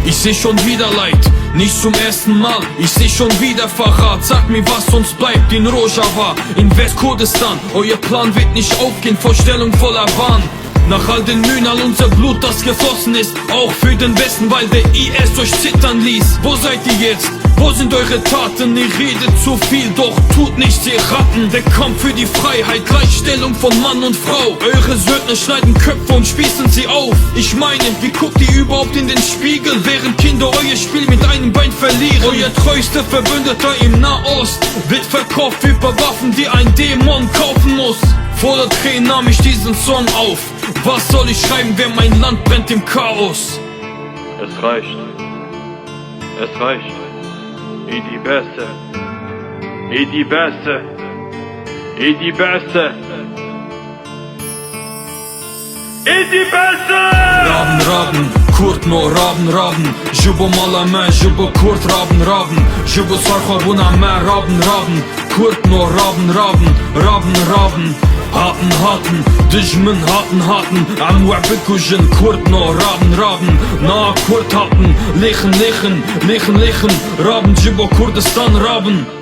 Ich seh schon wieder Leid, nicht zum ersten Mal. Ich seh schon wieder Verrat, sag mir was uns bleibt in Rojava, in Westkurdistan. Euer Plan wird nicht aufgehen, Vorstellung voller Wahn. Nach all den Mühen, all unser Blut, das geflossen ist, auch für den Westen, weil der IS euch zittern ließ. Wo seid ihr jetzt? Wo sind eure Taten? Ihr redet zu viel, doch tut nichts, ihr Ratten. Der Kampf für die Freiheit, Gleichstellung von Mann und Frau. Eure Söldner schneiden Köpfe und spießen sie auf. Ich meine, wie guckt ihr überhaupt in den Spiegel, während Kinder euer Spiel mit einem Bein verlieren? Euer treuster Verbündeter im Nahost wird verkauft über Waffen, die ein Dämon kaufen muss. Voller Tränen nahm ich diesen Song auf. Was soll ich schreiben, wenn mein Land brennt im Chaos? Es reicht. Es reicht. Idi Beste. Idi Beste. Idi Beste. Idi Beste! Raben, Raben, Kurd no Raben, Raben. Jubo Malame, Jubo Kurd, Raben, Raben. Jubo Sarchabuna, mehr Raben, Raben. Kurd no Raben, Raben, Raben, Raben. Haten, haten, Dijmen, haten, am Wabikujen, Kurd no Raben, Raben. Na Kurd haten, Lichen, Raben, Jubo Kurdistan, Raben.